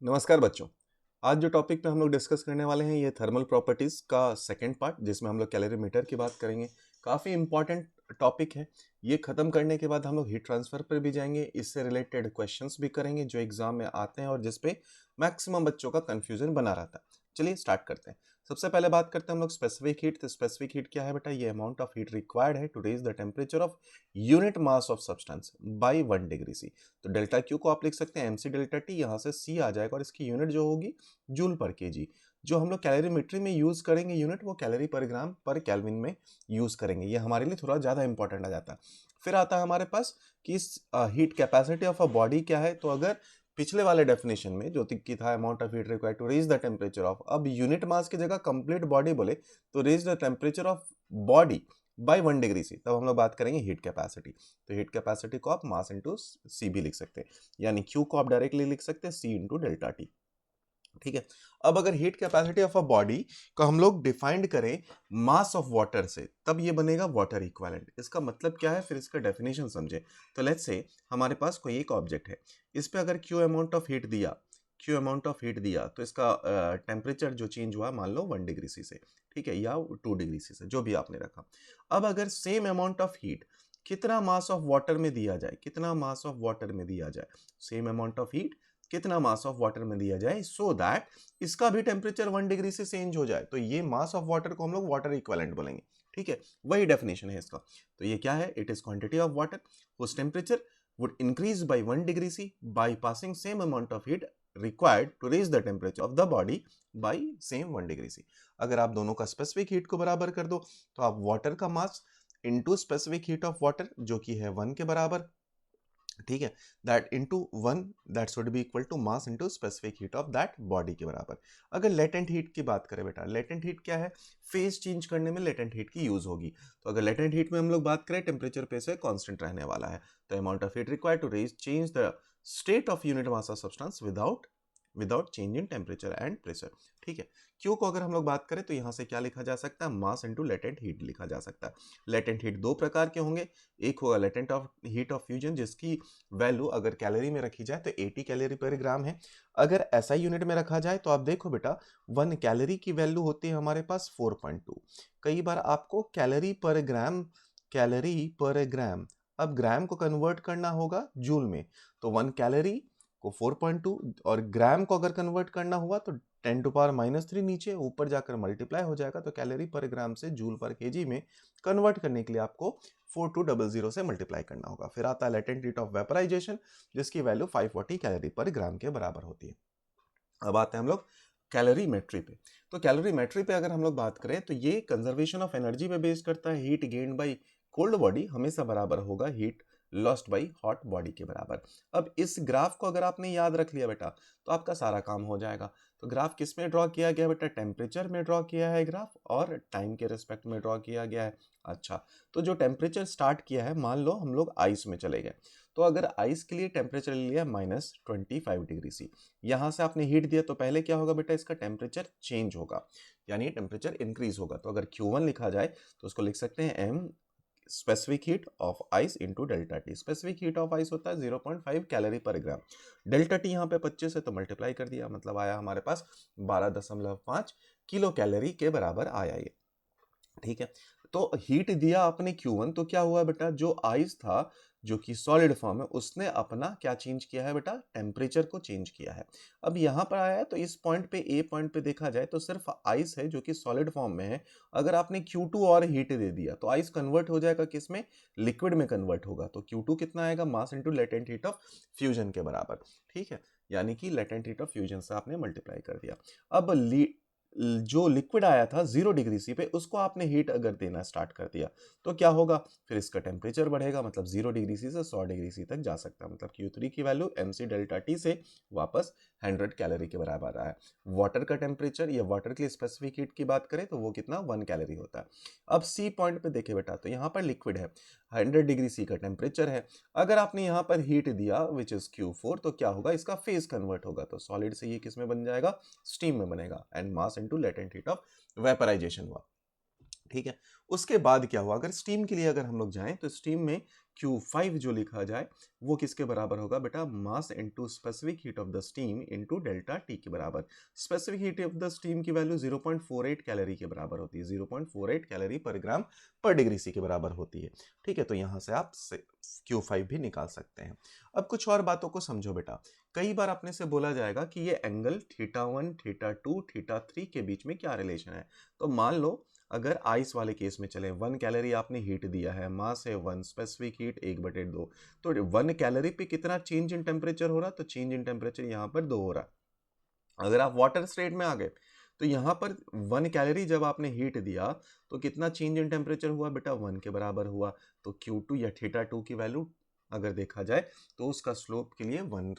नमस्कार बच्चों। आज जो टॉपिक पे हम लोग डिस्कस करने वाले हैं ये थर्मल प्रॉपर्टीज का सेकंड पार्ट, जिसमें हम लोग कैलोरीमीटर की बात करेंगे। काफ़ी इंपॉर्टेंट टॉपिक है। ये खत्म करने के बाद हम लोग हीट ट्रांसफर पर भी जाएंगे, इससे रिलेटेड क्वेश्चंस भी करेंगे जो एग्जाम में आते हैं और जिसपे मैक्सिमम बच्चों का कंफ्यूजन बना रहता है। चलिए स्टार्ट करते हैं। सबसे पहले बात करते हैं हम लोग स्पेसिफिक हीट। तो स्पेसिफिक हीट क्या है बेटा? ये अमाउंट ऑफ हीट रिक्वायर्ड है to raise the temperature of unit mass of substance by 1 degree C. तो डेल्टा क्यू को आप लिख सकते हैं एम सी डेल्टा टी, यहाँ से सी आ जाएगा और इसकी यूनिट जो होगी जूल पर केजी। जो हम लोग कैलोरीमेट्री में यूज करेंगे यूनिट, वो कैलोरी पर ग्राम पर केल्विन में यूज करेंगे। ये हमारे लिए थोड़ा ज्यादा इंपॉर्टेंट आ जाता है। फिर आता है हमारे पास कि इस heat capacity of a body क्या है। तो अगर पिछले वाले डेफिनेशन में जो कि था amount of heat required to raise the temperature of, अब यूनिट मास की जगह कंप्लीट बॉडी बोले तो raise the temperature of body by 1 degree C, तब हम लोग बात करेंगे हीट कैपेसिटी। तो हीट कैपेसिटी को आप मास इंटू सी भी लिख सकते हैं, यानी क्यू को आप डायरेक्टली लिख सकते हैं सी इंटू डेल्टा टी। ठीक है। अब अगर heat capacity of a body को हम लोग डिफाइंड करें मास ऑफ वाटर से, तब ये बनेगा वाटर इक्विवेलेंट। इसका मतलब क्या है, फिर इसका डेफिनेशन समझे। तो लेट्स से हमारे पास कोई एक ऑब्जेक्ट है, इस पे अगर क्यू अमाउंट ऑफ हीट दिया, क्यू अमाउंट ऑफ हीट दिया, तो इसका टेम्परेचर जो चेंज हुआ मान लो 1 डिग्री सी से, ठीक है, या 2 डिग्री सी से, जो भी आपने रखा। अब अगर सेम अमाउंट ऑफ हीट कितना मास ऑफ वाटर में दिया जाए, कितना मास ऑफ वाटर में दिया जाए, सेम अमाउंट ऑफ हीट कितना मास ऑफ वाटर में दिया जाए, सो दैट इसका भी टेम्परेचर 1 डिग्री से चेंज हो जाए, तो ये मास ऑफ वाटर को हम लोग वाटर इक्विवेलेंट बोलेंगे। ठीक है, वही डेफिनेशन है इसका। तो ये क्या है? It is quantity of water whose temperature would increase by 1 degree C by passing same amount of heat required to raise the temperature of the body by same 1 degree C। अगर आप दोनों का स्पेसिफिक हीट को बराबर कर दो तो आप वाटर का mass into specific heat of water, जो कि है 1 के बराबर, ठीक है, that into 1, that should be equal to mass into specific heat of that body के बराबर। अगर लेटेंट हीट की बात करें बेटा, लेटेंट हीट क्या है? फेज चेंज करने में लेटेंट हीट की यूज होगी। तो अगर लेटेंट हीट में हम लोग बात करें, टेम्परेचर पे से कांस्टेंट रहने वाला है, तो amount of heat required to raise change the state of unit mass of substance without without change in temperature and pressure. ठीक है। क्यू को अगर हम लोग बात करें तो यहां से क्या लिखा जा सकता है? मास इनटू लेटेंट हीट लिखा जा सकता है। लेटेंट हीट दो प्रकार के होंगे। एक होगा latent of heat of fusion, जिसकी वैल्यू अगर कैलोरी में रखी जाए तो 80 कैलोरी पर ग्राम है। अगर एसआई यूनिट में रखा जाए तो आप देखो बेटा, 1 कैलोरी की वैल्यू होती है हमारे पास 4.2। कई बार आपको कैलोरी पर ग्राम, अब ग्राम को कन्वर्ट करना होगा जूल में, तो 1 कैलोरी को 4.2, और ग्राम को अगर कन्वर्ट करना हुआ तो 10⁻³ नीचे ऊपर जाकर मल्टीप्लाई हो जाएगा, तो कैलोरी पर ग्राम से जूल पर केजी में कन्वर्ट करने के लिए आपको 4200 से मल्टीप्लाई करना होगा। फिर आता है लेटेंट हीट ऑफ वेपराइजेशन, जिसकी वैल्यू 540 कैलोरी पर ग्राम के बराबर होती है। अब आते हैं हम लोग कैलोरीमेट्री पे। तो कैलोरीमेट्री पे अगर हम लोग बात करें तो ये कंजर्वेशन ऑफ एनर्जी पे बेस्ड करता है। Heat gained by cold body हमेशा बराबर होगा heat lost by hot body के बराबर। अब इस ग्राफ को अगर आपने याद रख लिया बेटा, तो आपका सारा काम हो जाएगा। तो ग्राफ किस में ड्रॉ किया गया बेटा? टेम्परेचर में ड्रॉ किया है ग्राफ, और टाइम के रिस्पेक्ट में ड्रॉ किया गया है। अच्छा, तो जो टेम्परेचर स्टार्ट किया है, मान लो हम लोग आइस में चले गए, तो अगर आइस के लिए टेम्परेचर लिया -25 डिग्री सी, यहाँ से आपने हीट दिया, तो पहले क्या होगा बेटा? इसका टेम्परेचर चेंज होगा, यानी टेम्परेचर इंक्रीज होगा। तो अगर Q1 लिखा जाए तो उसको लिख सकते हैं M specific heat of ice into delta T. Specific heat of ice होता है 0.5 कैलोरी पर ग्राम। डेल्टा टी यहाँ पे 25 है तो मल्टीप्लाई कर दिया, मतलब आया हमारे पास 12.5 किलो कैलोरी के बराबर आया ये। ठीक है। तो हीट दिया आपने Q1, तो क्या हुआ बेटा? जो आइस था, जो कि सॉलिड फॉर्म है, उसने अपना क्या चेंज किया है बेटा? टेम्परेचर को चेंज किया है। अब यहां पर आया है तो इस पॉइंट पे, ए पॉइंट पे देखा जाए तो सिर्फ आइस है जो कि सॉलिड फॉर्म में है। अगर आपने Q2 और हीट दे दिया तो आइस कन्वर्ट हो जाएगा किस में? लिक्विड में कन्वर्ट होगा। तो Q2 कितना आएगा? Mass into latent heat of fusion के बराबर। ठीक है, यानी कि लेटेंट हीट ऑफ फ्यूजन से आपने मल्टीप्लाई कर दिया। अब जो लिक्विड आया था 0 डिग्री सी पे, उसको आपने हीट अगर देना स्टार्ट कर दिया तो क्या होगा? फिर इसका टेम्परेचर बढ़ेगा, मतलब 0 डिग्री सी से 100 डिग्री सी तक जा सकता है। मतलब Q3 की वैल्यू mc डेल्टा टी से वापस 100 कैलोरी के बराबर आया। वाटर का टेम्परेचर या वाटर की स्पेसिफिक हीट की बात करें तो वो कितना? 1 कैलोरी होता है। अब सी पॉइंट पे देखे बेटा, तो यहाँ पर लिक्विड है, 100 डिग्री सी का टेम्परेचर है। अगर आपने यहाँ पर हीट दिया विच इज Q4, तो क्या होगा? इसका फेज कन्वर्ट होगा, तो सॉलिड से ये किस में बन जाएगा? स्टीम में बनेगा, and mass into latent heat of vaporisation हुआ। ठीक है। उसके बाद क्या हुआ, अगर स्टीम के लिए अगर हम लोग जाएं तो स्टीम में Q5 जो लिखा जाए वो किसके बराबर होगा बेटा, मास into specific heat of the steam into delta T के बराबर। Specific heat of the steam की वैल्यू 0.48 कैलोरी के बराबर होती है, 0.48 कैलोरी पर ग्राम पर डिग्री सी के बराबर होती है। ठीक है, तो यहां से आप Q5 भी निकाल सकते हैं। अब कुछ और बातों को समझो बेटा। कई बार अपने से बोला जाएगा कि ये एंगल θ1, θ2, θ3 के बीच में क्या रिलेशन है। तो मान लो अगर आइस वाले केस में चले, 1 कैलोरी आपने हीट दिया है, मास है 1, स्पेसिफिक हीट 1/2, तो 1 कैलोरी पे कितना चेंज इन टेम्परेचर हो रहा, तो चेंज इन टेम्परेचर यहाँ पर 2 हो रहा। अगर आप वाटर स्टेट में आ गए तो यहाँ पर 1 कैलोरी जब आपने हीट दिया तो कितना चेंज इन टेम्परेचर हुआ बेटा, 1 के बराबर हुआ। तो Q2 या θ2 की वैल्यू अगर देखा जाए तो उसका स्लोप के लिए 1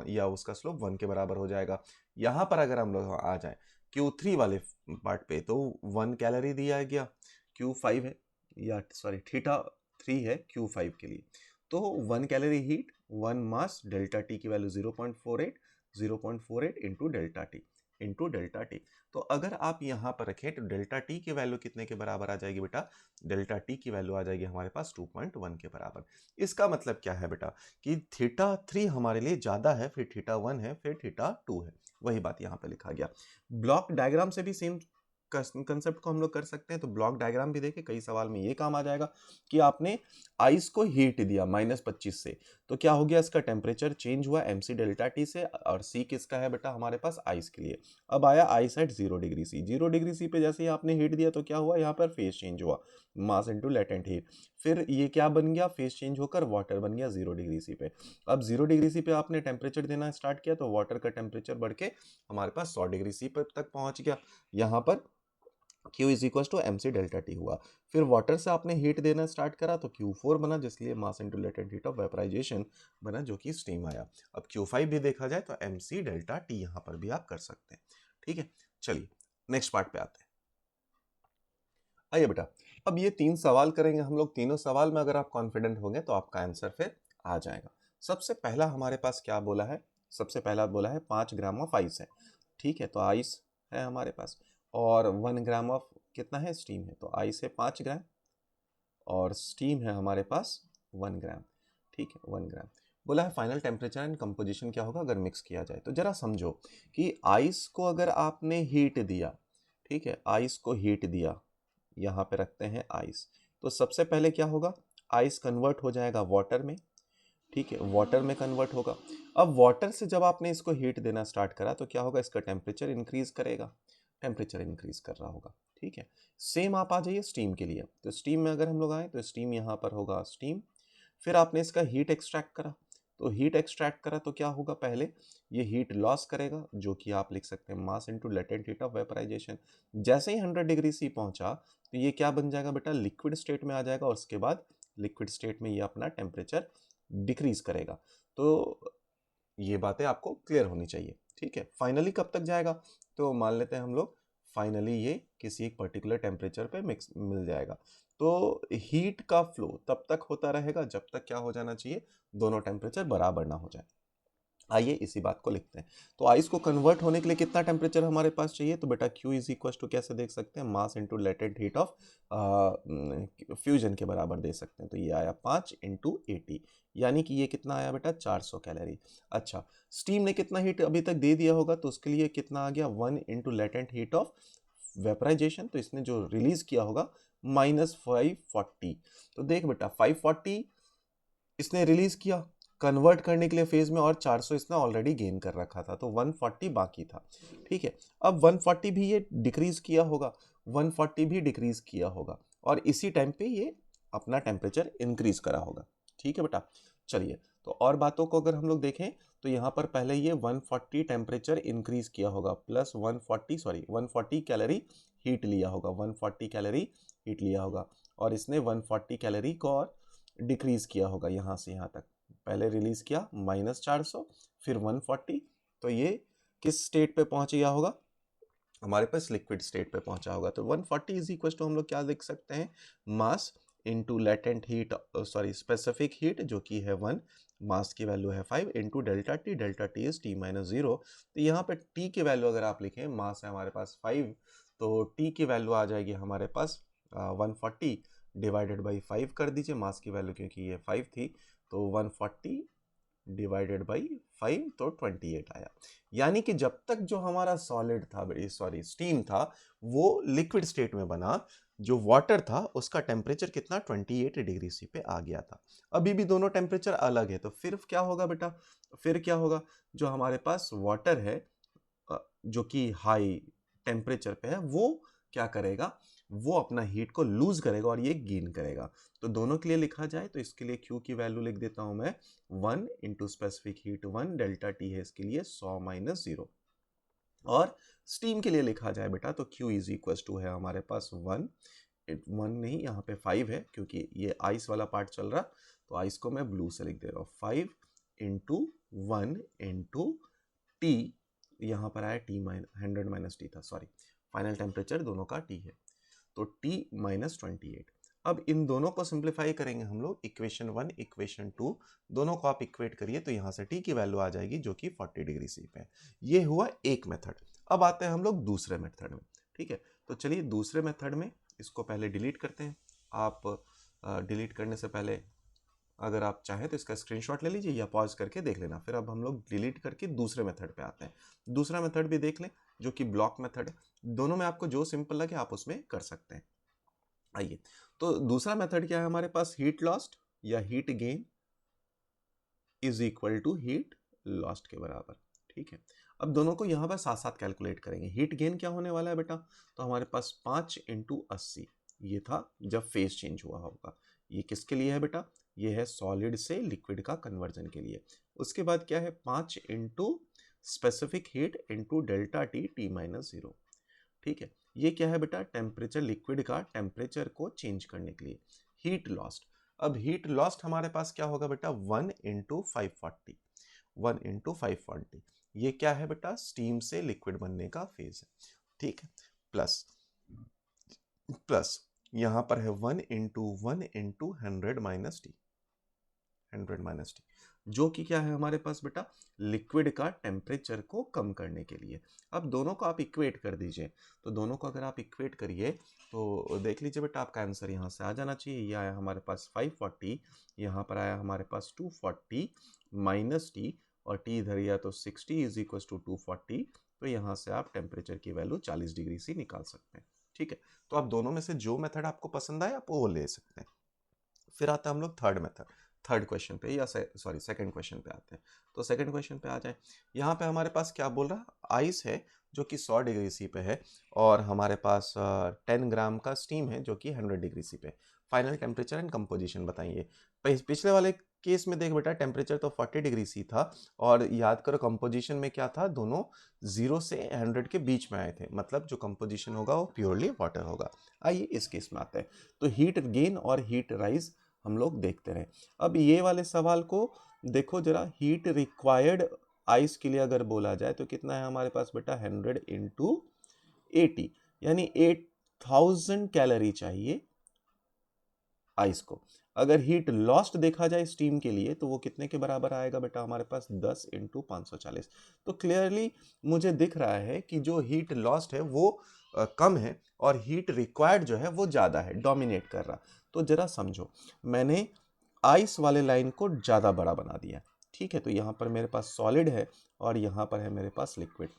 या उसका स्लोप 1 के बराबर हो जाएगा। यहाँ पर अगर हम लोग आ जाए Q3 वाले पार्ट पे तो 1 कैलोरी दिया गया, Q5 है, या सॉरी θ3 है Q5 के लिए। तो 1 कैलोरी हीट, 1 मास, डेल्टा टी की वैल्यू 0.48 इंटू डेल्टा टी। तो अगर आप यहाँ पर रखें तो डेल्टा टी की वैल्यू कितने के बराबर आ जाएगी बेटा, डेल्टा टी की वैल्यू आ जाएगी हमारे पास 2.1 के बराबर। इसका मतलब क्या है बेटा कि θ3 हमारे लिए ज्यादा है, फिर θ1 है, फिर θ2 है। वही बात यहाँ पे लिखा गया। ब्लॉक डायग्राम से भी सेम कंसेप्ट को हम लोग कर सकते हैं। तो ब्लॉक डायग्राम भी देखें, कई सवाल में ये काम आ जाएगा कि आपने आइस को हीट दिया -25 से, तो क्या हो गया, इसका टेम्परेचर चेंज हुआ mc डेल्टा टी से, और c किसका है बेटा हमारे पास, आइस के लिए। अब आया ice at 0 degree C, 0 degree C पे जैसे ही आपने हीट दिया तो क्या हुआ, यहाँ पर फेज चेंज हुआ, मास इनटू लेटेंट हीट। फिर ये क्या बन गया, फेज चेंज होकर वाटर बन गया 0 डिग्री सी पे। अब 0 डिग्री सी पे आपने टेम्परेचर देना स्टार्ट किया तो वाटर का टेम्परेचर बढ़ के हमारे पास 100 डिग्री सी पर तक पहुंच गया। यहाँ पर Q is equal to mc delta T हुआ। फिर वाटर से आपने हीट देना स्टार्ट करा तो Q4 बना, जिसके लिए mass into latent heat of vaporisation बना, जो कि स्टीम आया। अब Q5 भी देखा जाए तो mc डेल्टा टी यहाँ पर भी आप कर सकते हैं। ठीक है, चलिए नेक्स्ट पार्ट पे आते हैं। आइए बेटा, अब ये 3 सवाल करेंगे हम लोग। तीनों सवाल में अगर आप कॉन्फिडेंट होंगे तो आपका आंसर फिर आ जाएगा। सबसे पहला हमारे पास क्या बोला है, सबसे पहला बोला है 5 ग्राम ऑफ आइस है। ठीक है, तो आइस है हमारे पास, और 1 ग्राम ऑफ कितना है, स्टीम है। तो आइस है 5 ग्राम और स्टीम है हमारे पास 1 ग्राम। ठीक है, 1 ग्राम। बोला है फाइनल टेम्परेचर एंड कंपोजिशन क्या होगा अगर मिक्स किया जाए। तो जरा समझो कि आइस को अगर आपने हीट दिया, ठीक है, आइस को हीट दिया, यहाँ पे रखते हैं आइस, तो सबसे पहले क्या होगा, आइस कन्वर्ट हो जाएगा वाटर में। ठीक है, वाटर में कन्वर्ट होगा। अब वाटर से जब आपने इसको हीट देना स्टार्ट करा तो क्या होगा, इसका टेम्परेचर इंक्रीज करेगा, टेम्परेचर इंक्रीज कर रहा होगा। ठीक है, सेम आप आ जाइए स्टीम के लिए। तो स्टीम में अगर हम लोग आए तो स्टीम यहाँ पर होगा स्टीम। फिर आपने इसका हीट एक्सट्रैक्ट करा, तो हीट एक्सट्रैक्ट करा तो क्या होगा, पहले ये हीट लॉस करेगा, जो कि आप लिख सकते हैं mass into latent heat of vaporisation. जैसे ही 100 डिग्री सी पहुंचा तो ये क्या बन जाएगा बेटा, लिक्विड स्टेट में आ जाएगा, और उसके बाद लिक्विड स्टेट में ये अपना टेम्परेचर डिक्रीज करेगा। तो ये बातें आपको क्लियर होनी चाहिए। ठीक है, फाइनली कब तक जाएगा, तो मान लेते हैं हम लोग फाइनली ये किसी एक पर्टिकुलर टेम्परेचर पे मिक्स मिल जाएगा। तो हीट का फ्लो तब तक होता रहेगा जब तक क्या हो जाना चाहिए, दोनों टेम्परेचर बराबर ना हो जाए। आइए इसी बात को लिखते हैं। तो आइस को कन्वर्ट होने के लिए कितना टेम्परेचर हमारे पास चाहिए, तो बेटा Q इज इक्वल टू कैसे देख सकते हैं, mass into latent heat of fusion के बराबर दे सकते हैं। तो ये आया 5 इंटू 80, यानी कि ये कितना आया बेटा, 400 कैलोरी। अच्छा, स्टीम ने कितना हीट अभी तक दे दिया होगा, तो उसके लिए कितना आ गया, 1 into latent heat of vaporisation, तो इसने जो रिलीज किया होगा -540। तो देख बेटा 540 इसने रिलीज किया, कन्वर्ट करने के लिए फेज में और 400 इसने ऑलरेडी गेन कर रखा था, तो 140 बाकी था। ठीक है, अब 140 भी ये डिक्रीज किया होगा, 140 भी डिक्रीज किया होगा, और इसी टाइम पे ये अपना टेम्परेचर इंक्रीज करा होगा। ठीक है बेटा, चलिए तो और बातों को अगर हम लोग देखें तो यहाँ पर पहले ये 140 टेम्परेचर इंक्रीज किया होगा, प्लस 140 कैलोरी हीट लिया होगा, 140 कैलोरी हीट लिया होगा, और इसने 140 कैलोरी को और डिक्रीज किया होगा यहाँ से यहाँ तक। पहले रिलीज किया -400, फिर 140, तो ये किस स्टेट पे पहुंच गया होगा, हमारे पास लिक्विड स्टेट पे पहुंचा होगा। तो 140 इज इक्वल टू हम लोग क्या लिख सकते हैं, mass into latent heat, specific heat जो कि है 1, मास की वैल्यू है 5 into delta T is T-0। तो यहाँ पे टी की वैल्यू अगर आप लिखें, मास है हमारे पास 5, तो टी की वैल्यू आ जाएगी हमारे पास 140 डिवाइडेड बाई 5 कर दीजिए, मास की वैल्यू क्योंकि ये 5 थी तो 140 डिवाइडेड बाई 5 तो 28 आया। यानी कि जब तक जो हमारा सॉलिड था, सॉरी स्टीम था, वो लिक्विड स्टेट में बना, जो वाटर था उसका टेम्परेचर कितना 28 डिग्री सी पे आ गया था। अभी भी दोनों टेम्परेचर अलग है, तो फिर क्या होगा बेटा, फिर क्या होगा, जो हमारे पास वाटर है जो कि हाई टेम्परेचर पे है, वो क्या करेगा, वो अपना हीट को लूज करेगा और ये गेन करेगा। तो दोनों के लिए लिखा जाए तो इसके लिए Q की वैल्यू लिख देता हूं मैं 1 into specific heat 1, delta T है इसके लिए 100 माइनस 0। और स्टीम के लिए लिखा जाए बेटा तो Q इज इक्वल टू है हमारे पास 1 नहीं, यहाँ पे 5 है क्योंकि ये आइस वाला पार्ट चल रहा, तो आइस को मैं ब्लू से लिख दे रहा हूँ, 5 इंटू 1 इंटू टी, यहाँ पर आया टी 100 माइनस टी था, सॉरी, फाइनल टेम्परेचर दोनों का टी है, तो टी माइनस 28। अब इन दोनों को सिंप्लीफाई करेंगे हम लोग, इक्वेशन 1 इक्वेशन 2 दोनों को आप इक्वेट करिए तो यहाँ से टी की वैल्यू आ जाएगी जो कि 40 डिग्री सी पे है। ये हुआ एक मेथड। अब आते हैं हम लोग दूसरे मेथड में। ठीक है, तो चलिए दूसरे मेथड में इसको पहले डिलीट करते हैं। आप डिलीट करने से पहले अगर आप चाहें तो इसका स्क्रीनशॉट ले लीजिए या पॉज करके देख लेना। फिर अब हम लोग डिलीट करके दूसरे मेथड पे आते हैं। दूसरा मेथड भी देख लें जो कि ब्लॉक मेथड है। दोनों में आपको जो सिंपल लगे आप उसमें कर सकते हैं। आइए, तो दूसरा मेथड क्या है हमारे पास, हीट लॉस्ट या heat gain is equal to heat lost के बराबर। ठीक है, अब दोनों को यहाँ पर साथ साथ कैलकुलेट करेंगे। हीट गेन क्या होने वाला है बेटा, तो हमारे पास 5 इंटू 80 ये था जब फेज चेंज हुआ होगा। ये किसके लिए है बेटा, ये है सॉलिड से लिक्विड का कन्वर्जन के लिए। उसके बाद क्या है, 5 into specific heat into delta T T minus 0। ठीक है, ये क्या है बेटा, टेम्परेचर, लिक्विड का टेम्परेचर को चेंज करने के लिए। हीट लॉस्ट, अब हीट लॉस्ट हमारे पास क्या होगा बेटा, 1 इंटू 540, 1 इंटू 540, ये क्या है बेटा, स्टीम से लिक्विड बनने का फेज है। ठीक है, प्लस प्लस यहां पर है 1 into 100 minus T, 100 minus T, जो कि क्या है हमारे पास बेटा, लिक्विड का टेम्परेचर को कम करने के लिए। अब दोनों को आप इक्वेट कर दीजिए, तो दोनों को अगर आप इक्वेट करिए तो देख लीजिए बेटा आपका आंसर यहाँ से आ जाना चाहिए। ये आया हमारे पास 540, यहाँ पर आया हमारे पास 240 माइनस टी, और टी इधर या तो 60 इज इक्वल टू 240, तो यहाँ से आप टेम्परेचर की वैल्यू 40 डिग्री से निकाल सकते हैं। ठीक है, तो आप दोनों में से जो मेथड आपको पसंद आए आप वो ले सकते हैं। फिर आता है हम लोग थर्ड मेथड, थर्ड क्वेश्चन पे, या सॉरी सेकंड क्वेश्चन पे आते हैं। तो सेकंड क्वेश्चन पे आ जाए, यहाँ पे हमारे पास क्या बोल रहा है, आइस है जो कि 100 डिग्री सी पे है, और हमारे पास 10 ग्राम का स्टीम है जो कि 100 डिग्री सी पे। फाइनल टेम्परेचर एंड कंपोजिशन बताइए। पिछले वाले केस में देख बेटा टेम्परेचर तो 40 डिग्री सी था, और याद करो कंपोजिशन में क्या था, दोनों 0 से 100 के बीच में आए थे, मतलब जो कंपोजिशन होगा वो प्योरली वाटर होगा। आइए इस केस में आते हैं, तो हीट गेन और हीट राइज हम लोग देखते रहे। अब ये वाले सवाल को देखो जरा, हीट रिक्वायर्ड आइस के लिए अगर बोला जाए तो कितना है हमारे पास बेटा, 100 इंटू 80, यानी 8000 कैलोरी चाहिए आइस को। अगर हीट लॉस्ट देखा जाए स्टीम के लिए तो वो कितने के बराबर आएगा बेटा, हमारे पास 10 इंटू 540। तो क्लियरली मुझे दिख रहा है कि जो हीट लॉस्ट है वो कम है, और हीट रिक्वायर्ड जो है वो ज़्यादा है, डोमिनेट कर रहा। तो जरा समझो, मैंने आइस वाले लाइन को ज़्यादा बड़ा बना दिया। ठीक है, तो यहाँ पर मेरे पास सॉलिड है और यहाँ पर है मेरे पास लिक्विड।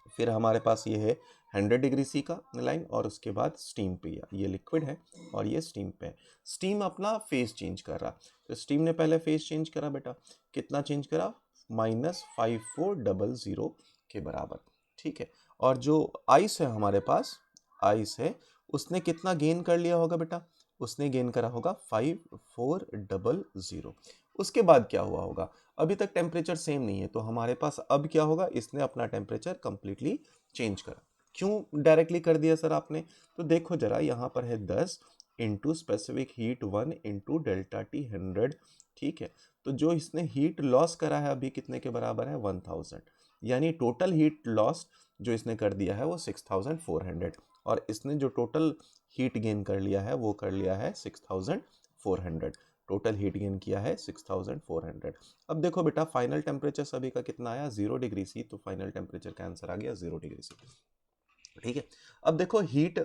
फिर हमारे पास ये है 100 डिग्री सी का लाइन, और उसके बाद स्टीम पे, ये लिक्विड है और ये स्टीम पे है। स्टीम अपना फेज चेंज कर रहा, तो स्टीम ने पहले फेज चेंज करा बेटा, कितना चेंज करा, -5400 के बराबर। ठीक है, और जो आइस है हमारे पास, आइस है, उसने कितना गेन कर लिया होगा बेटा, उसने गेन करा होगा 5400। उसके बाद क्या हुआ होगा, अभी तक टेम्परेचर सेम नहीं है, तो हमारे पास अब क्या होगा, इसने अपना टेम्परेचर कंप्लीटली चेंज करा। क्यों डायरेक्टली कर दिया सर आपने, तो देखो जरा, यहाँ पर है 10 into specific heat 1 into delta T 100। ठीक है, तो जो इसने हीट लॉस करा है अभी कितने के बराबर है, 1000, यानी टोटल हीट लॉस जो इसने कर दिया है वो 6400, और इसने जो टोटल हीट गेन कर लिया है वो कर लिया है 6400। टोटल हीट गेन किया है 6400। अब देखो बेटा फाइनल टेम्परेचर सभी का कितना आया, 0 डिग्री सी, तो फाइनल टेम्परेचर का आंसर आ गया 0 डिग्री सी। ठीक है। अब देखो हीट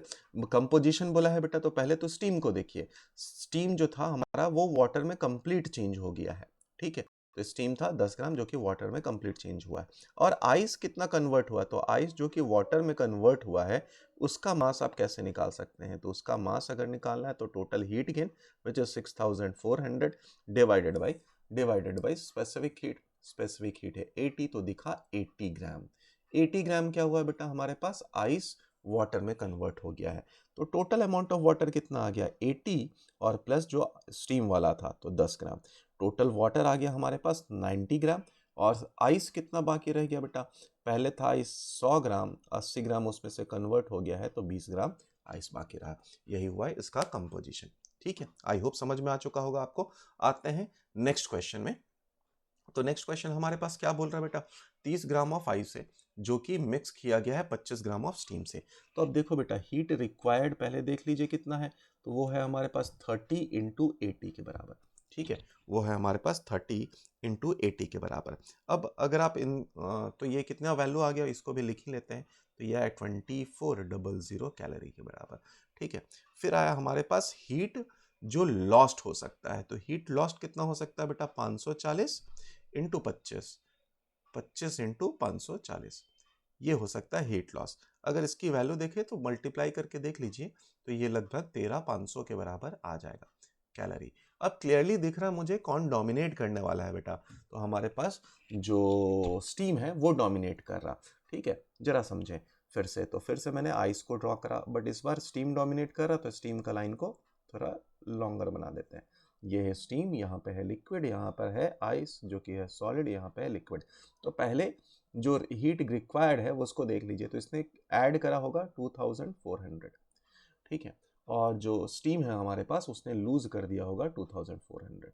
कंपोजिशन बोला है बेटा, तो पहले तो स्टीम को देखिए। स्टीम जो था हमारा वो वाटर में कंप्लीट चेंज हो गया है। ठीक है, तो स्टीम था 10 ग्राम जो कि वाटर में कंप्लीट चेंज हुआ है। और आइस कितना कन्वर्ट हुआ, तो आइस जो कि वाटर में कन्वर्ट हुआ है उसका मास आप कैसे निकाल सकते हैं, तो उसका मास अगर निकालना है तो total heat gain which is 6400 divided by specific heat. Specific heat है 80, तो दिखा 80 ग्राम। 80 ग्राम क्या हुआ बेटा हमारे पास, आइस वाटर में कन्वर्ट हो गया है। तो टोटल अमाउंट ऑफ वाटर कितना आ गया 80, और प्लस जो स्टीम वाला था तो 10 ग्राम। टोटल वाटर आ गया हमारे पास 90 ग्राम। और आइस कितना बाकी रह गया बेटा, पहले था आइस 100 ग्राम, 80 ग्राम उसमें से कन्वर्ट हो गया है तो 20 ग्राम आइस बाकी रहा। यही हुआ है इसका कंपोजिशन। ठीक है, आई होप समझ में आ चुका होगा आपको। आते हैं नेक्स्ट क्वेश्चन में। तो नेक्स्ट क्वेश्चन हमारे पास क्या बोल रहा है बेटा, 30 ग्राम ऑफ आइस है जो कि मिक्स किया गया है 25 ग्राम ऑफ स्टीम से। तो अब देखो बेटा हीट रिक्वायर्ड पहले देख लीजिए कितना है, तो वो है हमारे पास 30 इंटू 80 के बराबर। ठीक है, वो है हमारे पास 30 इंटू 80 के बराबर। अब अगर आप तो ये कितना वैल्यू आ गया इसको भी लिख ही लेते हैं। तो यह है 2400 कैलोरी के बराबर। ठीक है, फिर आया हमारे पास हीट जो लॉस्ट हो सकता है। तो हीट लॉस्ट कितना हो सकता है बेटा, 540 इंटू 25, 25 इंटू 540, ये हो सकता है हीट लॉस। अगर इसकी वैल्यू देखें तो मल्टीप्लाई करके देख लीजिए, तो ये लगभग 13500 के बराबर आ जाएगा कैलोरी। अब क्लियरली दिख रहा है मुझे कौन डोमिनेट करने वाला है बेटा, तो हमारे पास जो स्टीम है वो डोमिनेट कर रहा। ठीक है, जरा समझें फिर से। तो फिर से मैंने आइस को ड्रॉ करा, बट इस बार स्टीम डोमिनेट कर रहा, तो स्टीम का लाइन को थोड़ा लॉन्गर बना देते हैं। ये है स्टीम, यहाँ पे है लिक्विड, यहाँ पर है आइस जो कि है सॉलिड, यहाँ पे है लिक्विड। तो पहले जो हीट रिक्वायर्ड है वो उसको देख लीजिए, तो इसने ऐड करा होगा 2400। ठीक है, और जो स्टीम है हमारे पास उसने लूज कर दिया होगा 2400।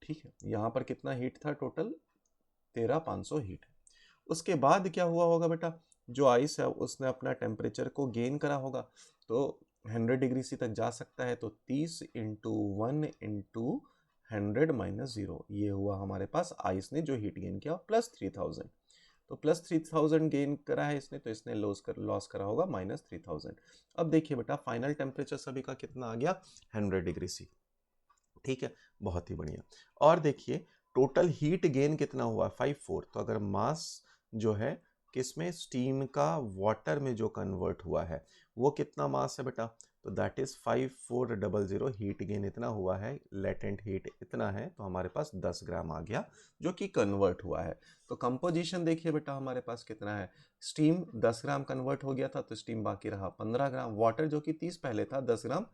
ठीक है, यहाँ पर कितना हीट था टोटल, 13500 हीट है। उसके बाद क्या हुआ होगा बेटा, जो आइस है उसने अपना टेम्परेचर को गेन करा होगा, तो 100 डिग्री सी तक जा सकता है। तो 30 इंटू 1 इंटू 100 - 0, ये हुआ हमारे पास आइस ने जो हीट गेन किया, प्लस 3000। तो प्लस 3000 गेन करा है इसने, तो इसने लॉस करा होगा -3000। अब देखिए बेटा फाइनल टेम्परेचर सभी का कितना आ गया, 100 डिग्री सी। ठीक है, बहुत ही बढ़िया। और देखिए टोटल हीट गेन कितना हुआ, 54। तो अगर मास जो है किसमें, स्टीम का वाटर में जो कन्वर्ट हुआ है वो कितना मास है बेटा, तो दैट इज 5400। हीट गेन इतना हुआ है, लेटेंट हीट इतना है, तो हमारे पास 10 ग्राम आ गया जो कि कन्वर्ट हुआ है। तो कंपोजिशन देखिए बेटा हमारे पास कितना है, स्टीम 10 ग्राम कन्वर्ट हो गया था तो स्टीम बाकी रहा 15 ग्राम, वाटर जो कि 30 पहले था 10 ग्राम,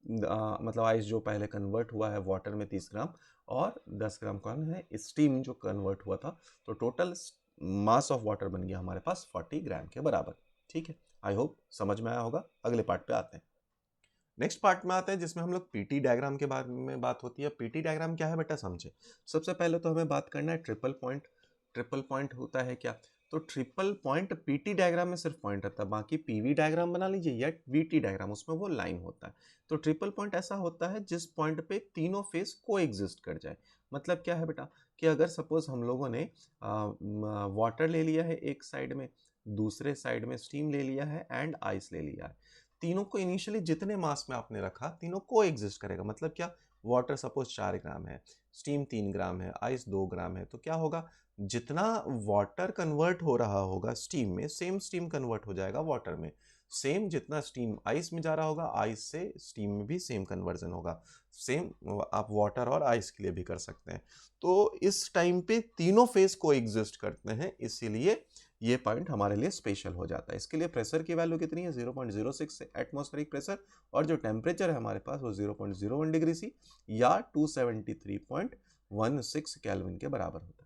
मतलब आइस जो पहले कन्वर्ट हुआ है वाटर में 30 ग्राम, और 10 ग्राम कौन है, स्टीम जो कन्वर्ट हुआ था। तो टोटल मास ऑफ वाटर बन गया हमारे पास 40 ग्राम के बराबर। ठीक है, आई होप समझ में आया होगा। अगले पार्ट पे आते हैं। नेक्स्ट पार्ट में आते हैं जिसमें हम लोग पीटी डायग्राम के बारे में बात होती है। पीटी डायग्राम क्या है बेटा समझे। सबसे पहले तो हमें बात करना है ट्रिपल पॉइंट। ट्रिपल पॉइंट होता है क्या, तो ट्रिपल पॉइंट पीटी डायग्राम में सिर्फ पॉइंट रहता है, बाकी पीवी डायग्राम बना लीजिए या वीटी डायग्राम, उसमें वो लाइन होता है। तो ट्रिपल पॉइंट ऐसा होता है जिस पॉइंट पे तीनों फेस को एग्जिस्ट कर जाए। मतलब क्या है बेटा, कि अगर सपोज हम लोगों ने वाटर ले लिया है एक साइड में, दूसरे साइड में स्टीम ले लिया है एंड आइस ले लिया है, तीनों को इनिशियली जितने मास में आपने रखा तीनों को एग्जिस्ट करेगा। मतलब क्या, वाटर सपोज 4 ग्राम है, स्टीम 3 ग्राम है, आइस 2 ग्राम है, तो क्या होगा, जितना वाटर कन्वर्ट हो रहा होगा स्टीम में, सेम स्टीम कन्वर्ट हो जाएगा वाटर में। सेम जितना स्टीम आइस में जा रहा होगा, आइस से स्टीम में भी सेम कन्वर्जन होगा। सेम आप वाटर और आइस के लिए भी कर सकते हैं। तो इस टाइम पे तीनों फेज को एग्जिस्ट करते हैं, इसीलिए ये पॉइंट हमारे लिए स्पेशल हो जाता है। इसके लिए प्रेशर की वैल्यू कितनी है, 0.06 एटमॉस्फेरिक प्रेशर, और जो टेम्परेचर है हमारे पास वो 0.01 डिग्री सी या 273.16 केल्विन के बराबर होता है।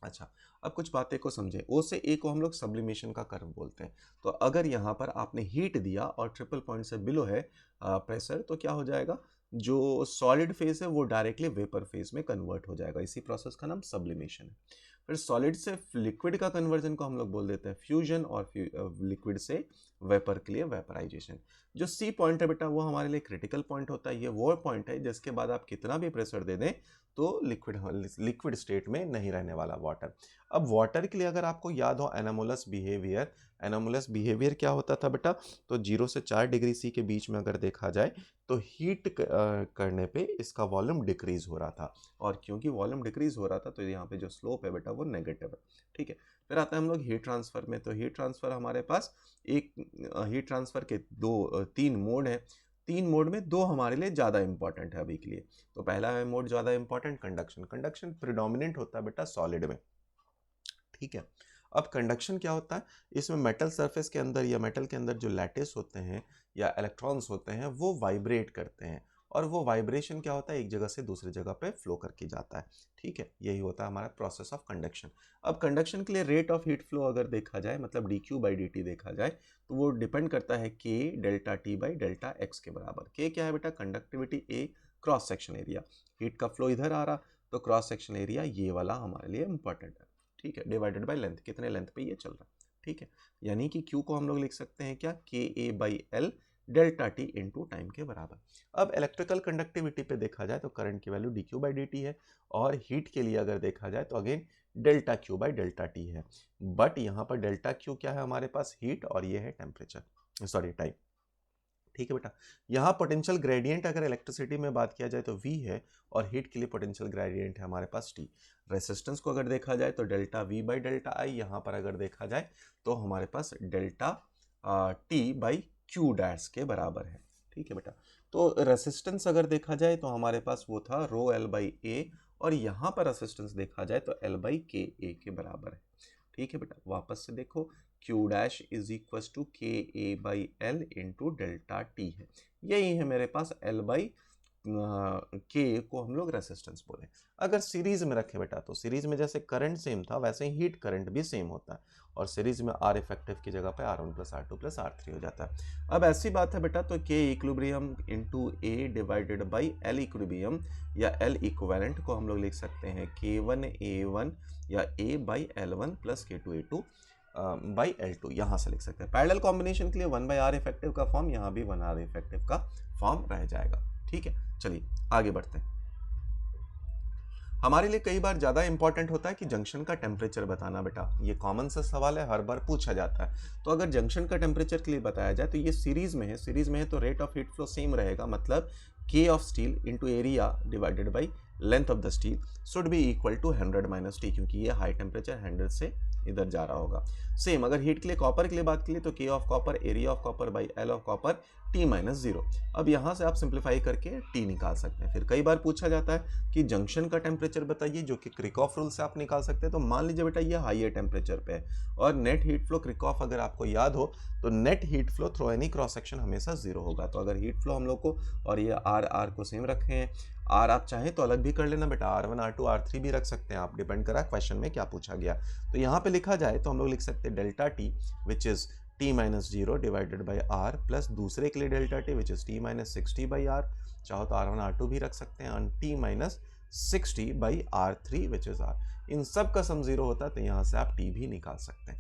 अच्छा, अब कुछ बातें को समझे। ओ से ए को हम लोग सब्लिमेशन का कर्व बोलते हैं। तो अगर यहाँ पर आपने हीट दिया और ट्रिपल पॉइंट से बिलो है प्रेशर, तो क्या हो जाएगा, जो सॉलिड फेज है वो डायरेक्टली वेपर फेज में कन्वर्ट हो जाएगा। इसी प्रोसेस का नाम सब्लिमेशन है। फिर सॉलिड से लिक्विड का कन्वर्जन को हम लोग बोल देते हैं फ्यूजन, और लिक्विड से वेपर के लिए वेपराइजेशन। जो सी पॉइंट है बेटा वो हमारे लिए क्रिटिकल पॉइंट होता है। ये वो पॉइंट है जिसके बाद आप कितना भी प्रेशर दे दें तो लिक्विड स्टेट में नहीं रहने वाला वाटर। अब वाटर के लिए अगर आपको याद हो एनोमलस बिहेवियर, एनोमलस बिहेवियर क्या होता था बेटा, तो 0 से 4 डिग्री सी के बीच में अगर देखा जाए तो हीट करने पे इसका वॉल्यूम डिक्रीज हो रहा था, और क्योंकि वॉल्यूम डिक्रीज हो रहा था तो यहाँ पे जो स्लोप है बेटा वो नेगेटिव है। ठीक है, फिर आता है हम लोग हीट ट्रांसफर में। तो हीट ट्रांसफर हमारे पास एक हीट ट्रांसफर के तीन मोड हैं। तीन मोड में दो हमारे लिए ज़्यादा इंपॉर्टेंट है अभी के लिए। तो पहला है मोड ज़्यादा इंपॉर्टेंट, कंडक्शन। कंडक्शन प्रिडोमिनेंट होता है बेटा सॉलिड में। ठीक है, अब कंडक्शन क्या होता है, इसमें मेटल सरफेस के अंदर या मेटल के अंदर जो लैटिस होते हैं या इलेक्ट्रॉन्स होते हैं वो वाइब्रेट करते हैं, और वो वाइब्रेशन क्या होता है, एक जगह से दूसरी जगह पे फ्लो करके जाता है। ठीक है, यही होता है हमारा प्रोसेस ऑफ कंडक्शन। अब कंडक्शन के लिए रेट ऑफ हीट फ्लो अगर देखा जाए, मतलब dq/dt देखा जाए, तो वो डिपेंड करता है k delta t by delta x के बराबर। k क्या है बेटा, conductivity a, cross section area. Heat का फ्लो इधर आ रहा तो क्रॉस सेक्शन एरिया ये वाला हमारे लिए इंपॉर्टेंट है। ठीक है, डिवाइडेड बाय लेंथ, कितने लेंथ पे ये चल रहा है। ठीक है, यानी कि Q को हम लोग लिख सकते हैं क्या, KA/L delta T into time के बराबर। अब इलेक्ट्रिकल कंडक्टिविटी पे देखा जाए तो करंट की वैल्यू dq/dt है, और हीट के लिए अगर देखा जाए तो अगेन डेल्टा Q/ΔT है। बट यहाँ पर डेल्टा Q क्या है हमारे पास, हीट, और ये है टेम्परेचर, सॉरी टाइम। ठीक है बेटा, यहाँ पोटेंशियल ग्रेडियंट अगर इलेक्ट्रिसिटी में बात किया जाए तो V है, और हीट के लिए पोटेंशियल ग्रेडियंट है हमारे पास T। रेसिस्टेंस को अगर देखा जाए तो डेल्टा V/ΔI, यहाँ पर अगर देखा जाए तो हमारे पास डेल्टा T/Q' के बराबर है। ठीक है बेटा, तो रेसिस्टेंस अगर देखा जाए तो हमारे पास वो था ρL/A, और यहाँ पर रेसिस्टेंस देखा जाए तो L/KA के बराबर है। ठीक है बेटा, वापस से देखो, Q' is equal to KA/L into delta T है। यही है मेरे पास L/K को हम लोग रेसिस्टेंस बोले। अगर सीरीज में रखे बेटा तो सीरीज में जैसे करंट सेम था वैसे ही हीट करंट भी सेम होता है, और सीरीज में R इफेक्टिव की जगह पे R1 + R2 + R3 हो जाता है। अब ऐसी बात है बेटा, तो K equilibrium into A divided by L equilibrium या L इक्विवेलेंट को हम लोग लिख सकते हैं K1A1 या A/L1 + K2A2 बाई L2, यहाँ से लिख सकते हैं। पैरेलल कॉम्बिनेशन के लिए 1/R इफेक्टिव का फॉर्म, यहाँ भी 1R इफेक्टिव का फॉर्म रह जाएगा। ठीक है, चलिए आगे बढ़ते हैं। हमारे लिए कई बार ज़्यादा इंपॉर्टेंट होता है कि जंक्शन का टेम्परेचर बताना बेटा। ये कॉमन सा सवाल है, हर बार पूछा जाता है। तो अगर जंक्शन का टेम्परेचर के लिए बताया जाए तो ये सीरीज में है, सीरीज में है तो rate of heat flow same रहेगा, मतलब K of steel into area divided by length of the steel should be equal to 100 - T, क्योंकि ये हाई टेम्परेचर 100 से इधर जा रहा होगा। सेम अगर हीट के लिए कॉपर के लिए बात की तो K of copper area of copper by L of copper T-0। अब यहाँ से आप सिंप्लीफाई करके T निकाल सकते हैं। फिर कई बार पूछा जाता है कि जंक्शन का टेम्परेचर बताइए, जो कि क्रिकॉफ रूल से आप निकाल सकते हैं। तो मान लीजिए बेटा ये हाईयर टेम्परेचर पे है, और नेट हीट फ्लो क्रिकॉफ अगर आपको याद हो तो net heat flow through any cross section हमेशा 0 होगा। तो अगर हीट फ्लो हम लोग को, और ये R को सेम रखे हैं, R आप चाहें तो अलग भी कर लेना बेटा, R1 R2 R3 भी रख सकते हैं आप, डिपेंड करा क्वेश्चन में क्या पूछा गया। तो यहाँ पे लिखा जाए तो हम लोग लिख सकते हैं delta T which is T-0 divided by R, plus दूसरे के लिए delta T which is T-60/R, चाहो तो R1 R2 भी रख सकते हैं, और T-60/R3 विच इज R। इन सब का सम 0 होता है तो यहाँ से आप T भी निकाल सकते हैं।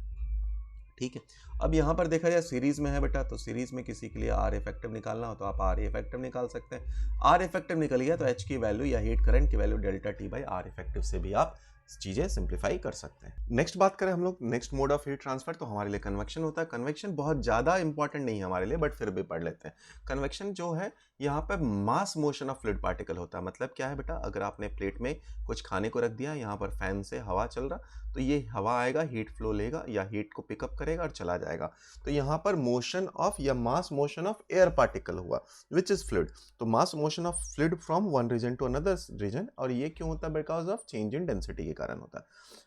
ठीक है, अब यहाँ पर देखा जाए सीरीज में है बेटा, तो सीरीज में किसी के लिए R इफेक्टिव निकालना हो तो आप R इफेक्टिव निकाल सकते हैं। R इफेक्टिव निकल गया तो H की वैल्यू या हीट करंट की वैल्यू डेल्टा T/R इफेक्टिव से भी आप चीजें सिंप्लीफाई कर सकते हैं। नेक्स्ट बात करें हम लोग next mode of heat transfer, तो हमारे लिए कन्वेक्शन होता है। कन्वेक्शन बहुत ज्यादा इंपॉर्टेंट नहीं है हमारे लिए, बट फिर भी पढ़ लेते हैं। कन्वेक्शन जो है यहाँ पर मास मोशन ऑफ फ्लूइड पार्टिकल होता है। मतलब क्या है बेटा, अगर आपने प्लेट में कुछ खाने को रख दिया, यहाँ पर फैन से हवा चल रहा, तो ये हवा आएगा, हीट फ्लो लेगा या हीट को पिकअप करेगा और चला जाएगा। तो यहाँ पर मोशन ऑफ या mass motion of air particle हुआ विच इज फ्लूइड। तो mass motion of fluid from one region to another region, और ये क्यों होता है, because of change in density के कारण होता है।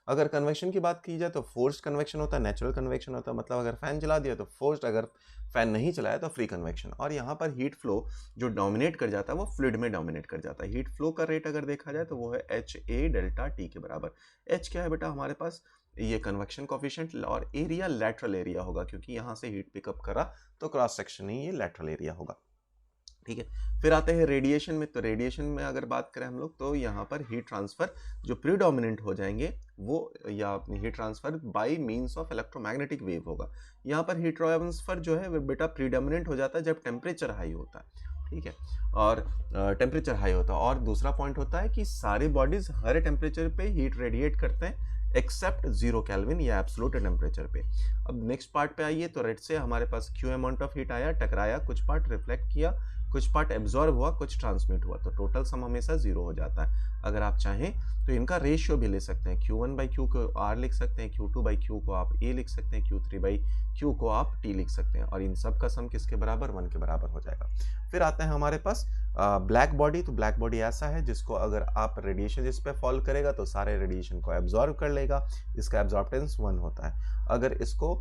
अगर कन्वेक्शन की बात की जाए तो फोर्स्ड कन्वेक्शन होता है, नेचुरल कन्वेक्शन होता है, मतलब अगर फैन चला दिया तो फोर्स्ड, अगर फैन नहीं चलाया तो फ्री कन्वेक्शन। और यहाँ पर हीट फ्लो जो डोमिनेट कर जाता है वो फ्लूइड में डोमिनेट कर जाता है। हीट फ्लो का रेट अगर देखा जाए तो वो है HA डेल्टा T के बराबर। H क्या है बेटा हमारे पास, ये कन्वेक्शन कोफिशिएंट, और एरिया लैटरल एरिया होगा, क्योंकि यहाँ से हीट पिकअप करा तो क्रॉस सेक्शन ही ये लैटरल एरिया होगा। ठीक है। फिर आते हैं रेडिएशन में। तो रेडिएशन में अगर बात करें हम लोग, तो यहाँ पर हीट ट्रांसफर जो प्रीडोमिनेंट हो जाएंगे वो, या अपनी heat transfer by means of electromagnetic wave होगा। यहाँ पर हीट ट्रांसफर जो है वो बेटा प्रीडोमिनेंट हो जाता है जब टेम्परेचर हाई होता है, ठीक है, और टेम्परेचर हाई होता है। और दूसरा पॉइंट होता है कि सारे बॉडीज हर टेम्परेचर पे हीट रेडिएट करते हैं एक्सेप्ट 0 केल्विन या एब्सोल्यूट टेम्परेचर पे। अब नेक्स्ट पार्ट पे आइए। तो रेड से हमारे पास क्यू अमाउंट ऑफ हीट आया, टकराया, कुछ पार्ट रिफ्लेक्ट किया, कुछ पार्ट एब्जॉर्ब हुआ, कुछ ट्रांसमिट हुआ, तो टोटल सम हमेशा 0 हो जाता है। अगर आप चाहें तो इनका रेशियो भी ले सकते हैं, Q1 बाई क्यू को R लिख सकते हैं, Q2 बाई क्यू को आप A लिख सकते हैं, Q3 बाई क्यू को आप T लिख सकते हैं, और इन सब का सम किसके बराबर, 1 के बराबर हो जाएगा। फिर आता है हमारे पास ब्लैक बॉडी। तो ब्लैक बॉडी ऐसा है जिसको अगर आप रेडिएशन जिस पे फॉल करेगा तो सारे रेडिएशन को एब्जॉर्ब कर लेगा, इसका एब्जॉर्बटेंस 1 होता है। अगर इसको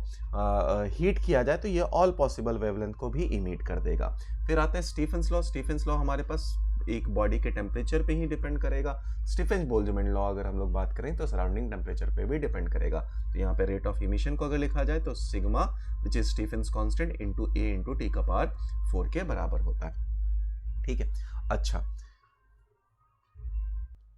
हीट किया जाए तो ये ऑल पॉसिबल वेवलेंथ को भी इमिट कर देगा। फिर आता है स्टीफेंस लॉ। स्टीफेंस लॉ हमारे पास एक बॉडी के टेम्परेचर पे ही डिपेंड करेगा। स्टीफेंस बोल्ट्जमैन लॉ अगर हम लोग बात करें तो सराउंडिंग टेम्परेचर पे भी डिपेंड करेगा। तो यहाँ पे रेट ऑफ इमिशन को अगर लिखा जाए तो sigma which is Stefan's constant into A into T का पावर 4 के बराबर होता है, ठीक है। अच्छा,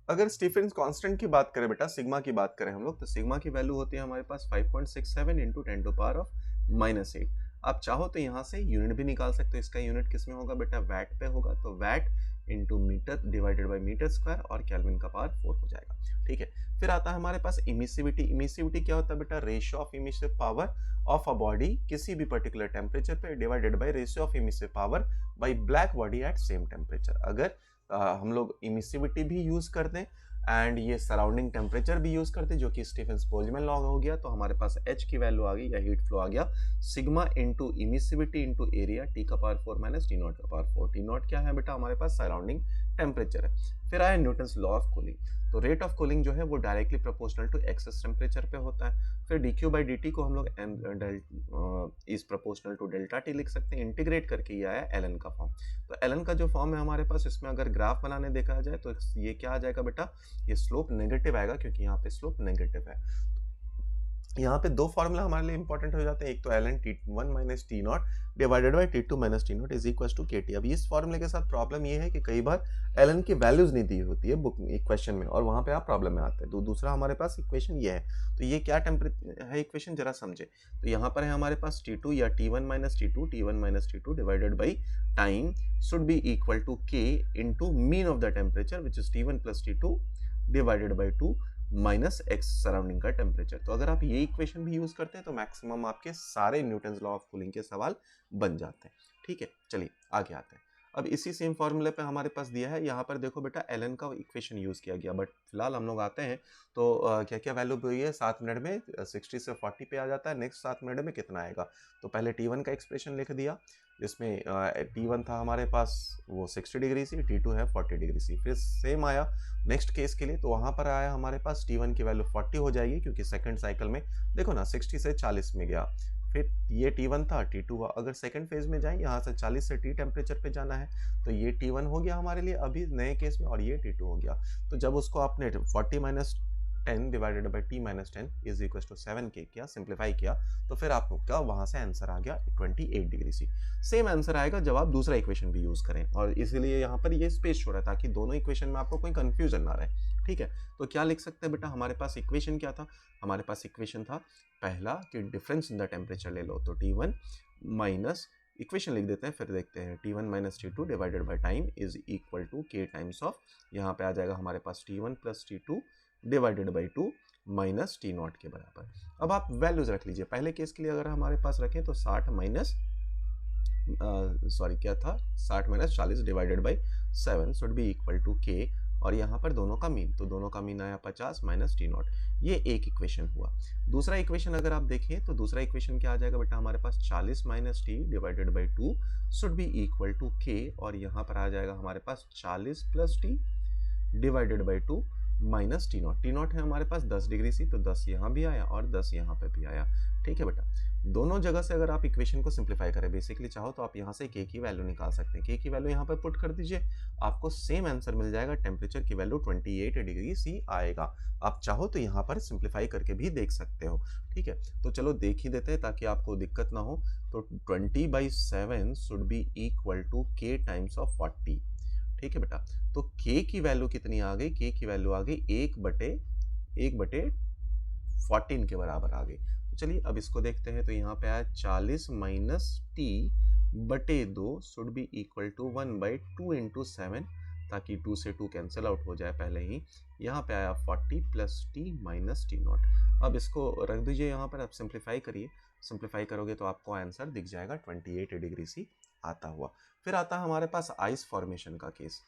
अगर स्टीफेंस कांस्टेंट की बात करें बेटा, सिग्मा की बात करें हम लोग, तो सिग्मा की वैल्यू होती है हमारे पास 5.67 इंटू 10 टू पावर ऑफ -8। आप चाहो तो यहाँ से यूनिट भी निकाल सकते हो। इसका यूनिट किस में होगा बेटा, वैट पे होगा। तो watt into metre divided by metre square, और केल्विन का पावर 4 हो जाएगा, ठीक है। फिर आता है हमारे पास इमिसिविटी। इमिसिविटी क्या होता है बेटा, ratio of emissive power of a body किसी भी पर्टिकुलर टेम्परेचर पे divided by ratio of emissive power by black body at same temperature. अगर हम लोग इमिसिविटी भी यूज करते हैं एंड ये सराउंडिंग टेम्परेचर भी यूज करते हैं, जो कि स्टीफेंस बोल्ट्जमैन लॉ हो गया, तो हमारे पास H की वैल्यू आ गई या हीट फ्लो आ गया, sigma into emissivity into area T का पावर 4 माइनस T नॉट का पावर 4। T नॉट क्या है बेटा, हमारे पास सराउंडिंग टेम्परेचर है। फिर आया न्यूटन्स लॉ ऑफ कूलिंग। तो रेट ऑफ कूलिंग जो है वो directly proportional to excess temperature पे होता है। फिर dq बाई dt को हम लोग is proportional to delta T लिख सकते हैं। इंटीग्रेट करके ये आया ln का फॉर्म। तो ln का जो फॉर्म है हमारे पास, इसमें अगर ग्राफ बनाने देखा जाए तो ये क्या आ जाएगा बेटा, ये स्लोप नेगेटिव आएगा, क्योंकि यहाँ पे स्लोप नेगेटिव है। यहाँ पे दो फॉर्मूला हमारे लिए इंपॉर्टेंट हो जाते हैं। एक तो ln t1 minus T not divided by t2 minus T not is equal to kt। अब इस फॉर्मूले के साथ प्रॉब्लम ये है कि कई बार ln की वैल्यूज नहीं दी होती है बुक इक्वेशन में, और वहां पे आप प्रॉब्लम में आते हैं। तो दूसरा हमारे पास इक्वेशन ये है। तो ये क्या टेम्परेचर है इक्वेशन, जरा समझे। तो यहाँ पर है हमारे पास t2 या t1 minus t2 divided by time should be equal to k into mean of the temperature which is t1 plus t2 divided by 2 minus X surrounding का टेम्परेचर। तो अगर आप ये इक्वेशन भी यूज करते हैं तो मैक्सिमम आपके सारे न्यूटन्स लॉ ऑफ कूलिंग के सवाल बन जाते हैं, ठीक है। चलिए आगे आते हैं। अब इसी सेम फॉर्मूले पे हमारे पास दिया है, यहाँ पर देखो बेटा ln का इक्वेशन यूज किया गया, बट फिलहाल हम लोग आते हैं तो क्या क्या वैल्यू हुई है। 7 मिनट में 60 से 40 पे आ जाता है। नेक्स्ट 7 मिनट में कितना आएगा, तो पहले t1 का एक्सप्रेशन लिख दिया, जिसमें t1 था हमारे पास वो 60 डिग्री सी, t2 है 40 डिग्री सी। फिर सेम आया नेक्स्ट केस के लिए, तो वहां पर आया हमारे पास t1 की वैल्यू 40 हो जाएगी, क्योंकि सेकंड साइकिल में देखो ना 60 से 40 में गया। फिर ये t1 था, t2 हुआ। अगर सेकंड फेज में जाए, यहाँ से 40 से t टेम्परेचर पे जाना है, तो ये t1 हो गया हमारे लिए अभी नए केस में, और ये t2 हो गया। तो जब उसको आपने 40 minus 10 divided by t minus 10 is equal to 7 के किया, सिंप्लीफाई किया, तो फिर आपको क्या वहां से आंसर आ गया 28 डिग्री सी। सेम आंसर आएगा जब आप दूसरा इक्वेशन भी यूज करें, और इसीलिए यहाँ पर ये स्पेस छोड़ा ताकि दोनों इक्वेशन में आपको कोई कंफ्यूजन ना रहे, ठीक है। तो क्या लिख सकते हैं बेटा, हमारे पास इक्वेशन क्या था, हमारे पास इक्वेशन था पहला कि डिफरेंस इन द टेम्परेचर ले लो, तो t1 माइनस इक्वेशन लिख देते हैं, फिर देखते हैं t1 minus t2 divided by time is equal to k times of, यहाँ पे आ जाएगा हमारे पास t1 plus t2 divided by 2 minus T not के बराबर। अब आप वैल्यूज रख लीजिए। पहले केस के लिए अगर हमारे पास रखें तो 60 माइनस क्या था, 60 minus 40 divided by 7 should be equal to k, और यहाँ पर दोनों का मीन, तो दोनों का मीन आया 50 माइनस टी नॉट। ये एक इक्वेशन हुआ। दूसरा इक्वेशन अगर आप देखें तो दूसरा इक्वेशन क्या आ जाएगा बेटा, हमारे पास 40 minus T divided by 2 should be equal to k, और यहाँ पर आ जाएगा हमारे पास 40 plus T divided by 2 minus T not. T not है हमारे पास 10 डिग्री सी, तो 10 यहाँ भी आया और 10 यहाँ पे भी आया। ठीक है बेटा, दोनों जगह से अगर आप इक्वेशन को सिंप्लीफाई करें, बेसिकली चाहो तो आप यहाँ से के की वैल्यू निकाल सकते हैं। के की वैल्यू यहाँ पर पुट कर दीजिए, आपको सेम आंसर मिल जाएगा। टेम्परेचर की वैल्यू 28 डिग्री सी आएगा। आप चाहो तो यहाँ पर सिंप्लीफाई करके भी देख सकते हो। ठीक है, तो चलो देख ही देते हैं ताकि आपको दिक्कत ना हो। तो 20/7 शुड बी इक्वल टू के टाइम्स ऑफ 40। ठीक है बेटा, तो k की वैल्यू कितनी आ गई? k की वैल्यू आ गई 1/14 के बराबर आ गई। तो चलिए अब इसको देखते हैं। तो यहाँ पे आया 40 माइनस टी बटे 2 should be equal to 1/2 into 7, ताकि 2 से 2 कैंसिल आउट हो जाए पहले ही। यहाँ पे आया 40 plus T minus T not. अब इसको रख दीजिए यहाँ पर, आप सिंप्लीफाई करिए। सिंप्लीफाई करोगे तो आपको आंसर दिख जाएगा 28 डिग्री सी आता हुआ। फिर आता है हमारे पास आइस फॉर्मेशन का केस।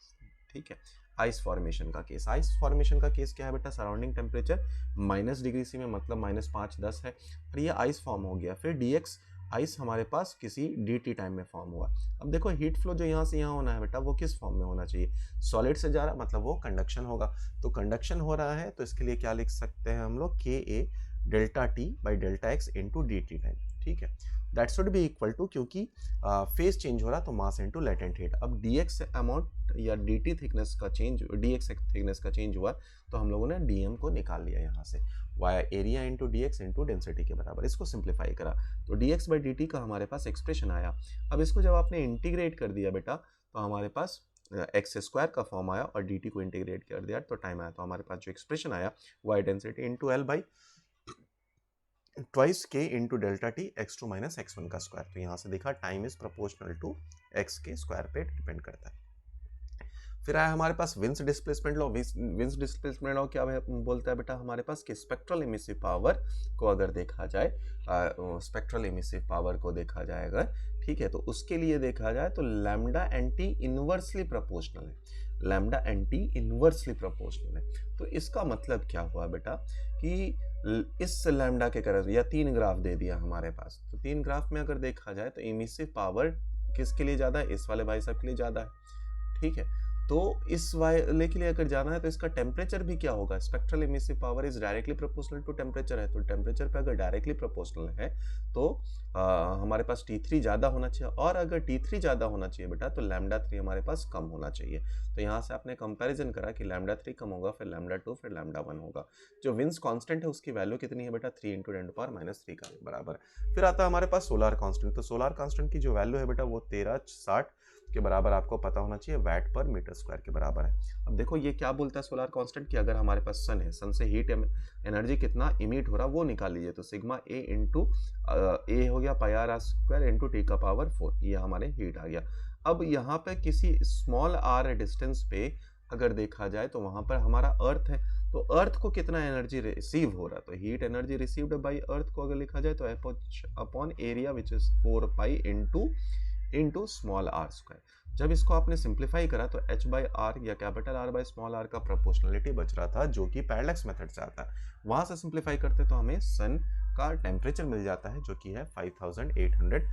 ठीक है, आइस फॉर्मेशन का केस। आइस फॉर्मेशन का केस क्या है बेटा? Surrounding temperature minus degree C में, मतलब -5-10 है, और ये आइस फॉर्म हो गया। फिर dx आइस हमारे पास किसी dt टाइम में फॉर्म हुआ। अब देखो हीट फ्लो जो यहाँ से यहाँ होना है बेटा, वो किस फॉर्म में होना चाहिए? सॉलिड से जा रहा, मतलब वो कंडक्शन होगा। तो कंडक्शन हो रहा है, तो इसके लिए क्या लिख सकते हैं हम लोग? KA delta T by delta X into dt time. ठीक है, that should be equal to, क्योंकि फेज चेंज हो रहा तो मास इनटू लेटेंट हीट। अब dx अमाउंट या dt थिकनेस का चेंज, dx थिकनेस का चेंज हुआ, तो हम लोगों ने dm को निकाल लिया यहाँ से, via area into dx into density के बराबर। इसको सिंप्लीफाई करा तो dx बाई dt का हमारे पास एक्सप्रेशन आया। अब इसको जब आपने इंटीग्रेट कर दिया बेटा, तो हमारे पास एक्स स्क्वायर का फॉर्म आया, और dt को इंटीग्रेट कर दिया तो टाइम आया। तो हमारे पास जो एक्सप्रेशन आया, Y density into L by twice के into delta T x2 minus x1 का स्क्वायर। तो यहाँ से देखा time is proportional to x के स्क्वायर पे डिपेंड करता है। फिर आया हमारे पास Wien's displacement law. Wien's displacement law क्या बोलता है बेटा हमारे पास? कि स्पेक्ट्रल इमिसिव पावर को अगर देखा जाए, स्पेक्ट्रल इमिसिव पावर को देखा जाए अगर, ठीक है, तो उसके लिए देखा जाए तो लैम्डा एंटी इनवर्सली प्रोपोर्शनल है। लैम्डा एंटी इनवर्सली प्रोपोर्शनल है। तो इसका मतलब क्या हुआ बेटा कि इस लैम्डा के करस, या 3 ग्राफ दे दिया हमारे पास, तो 3 ग्राफ में अगर देखा जाए तो इमिसिव पावर किसके लिए ज़्यादा है? इस वाले भाई साहब के लिए ज़्यादा है। ठीक है, तो इस वाले के लिए अगर जाना है तो इसका टेम्परेचर भी क्या होगा? Spectral emissive power is directly proportional to temperature है। तो टेम्परेचर पे अगर डायरेक्टली प्रोपोर्शनल है तो हमारे पास T3 ज़्यादा होना चाहिए, और अगर T3 ज़्यादा होना चाहिए बेटा तो लैम्डा 3 हमारे पास कम होना चाहिए। तो यहाँ से आपने कंपैरिजन करा कि लैम्डा 3 कम होगा, फिर लैम्डा 2, फिर लैम्डा 1 होगा। जो विंस कांस्टेंट है उसकी वैल्यू कितनी है बेटा? 3 इंटू 10⁻³ का बराबर। फिर आता है हमारे पास सोलर कांस्टेंट। तो सोलर कांस्टेंट की जो वैल्यू है बेटा वो 1360 के बराबर आपको पता होना चाहिए, वैट पर मीटर स्क्वायर के बराबर है। अब देखो ये क्या बोलता है सोलर कांस्टेंट कि अगर हमारे पास सन है, सन से हीट एनर्जी कितना इमिट हो रहा वो निकाल लीजिए। तो सिग्मा ए इंटू ए हो गया पाई आर स्क्वायर इंटू टी का पावर 4, ये हमारे हीट आ गया। अब यहाँ पे किसी स्मॉल आर डिस्टेंस पे अगर देखा जाए तो वहां पर हमारा अर्थ है, तो अर्थ को कितना एनर्जी रिसीव हो रहा है? तो heat energy received by earth को अगर लिखा जाए तो upon area which is 4 pi into small R square. जब इसको आपने सिंप्लीफाई करा तो h बाई आर या कैपिटल R बाई स्मॉल आर का प्रोपोर्शनलिटी बच रहा था, जो कि पैरेलैक्स मेथड से आता है। वहां से सिंप्लीफाई करते तो हमें सन का टेम्परेचर मिल जाता है, जो कि है 5800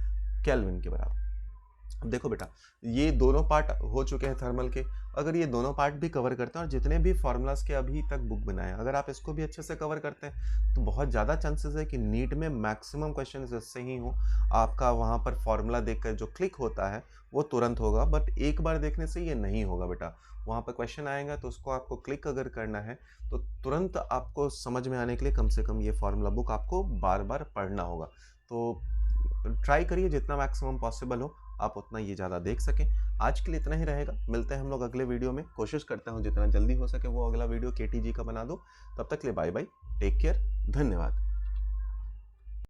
केल्विन के बराबर। अब देखो बेटा, ये दोनों पार्ट हो चुके हैं थर्मल के। अगर ये दोनों पार्ट भी कवर करते हैं, और जितने भी फॉर्मूलाज के अभी तक बुक बनाए, अगर आप इसको भी अच्छे से कवर करते हैं तो बहुत ज़्यादा चांसेस है कि नीट में मैक्सिमम क्वेश्चन इससे ही हो। आपका वहाँ पर फॉर्मूला देखकर जो क्लिक होता है वो तुरंत होगा, बट एक बार देखने से ये नहीं होगा बेटा। वहाँ पर क्वेश्चन आएगा तो उसको आपको क्लिक अगर करना है तो तुरंत आपको समझ में आने के लिए कम से कम ये फॉर्मूला बुक आपको बार बार पढ़ना होगा। तो ट्राई करिए जितना मैक्सिमम पॉसिबल हो आप उतना ये ज़्यादा देख सकें। आज के लिए इतना ही रहेगा, मिलते हैं हम लोग अगले वीडियो में। कोशिश करता हूँ जितना जल्दी हो सके वो अगला वीडियो KTG का बना दूँ। तब तक के लिए बाय बाय, टेक केयर, धन्यवाद।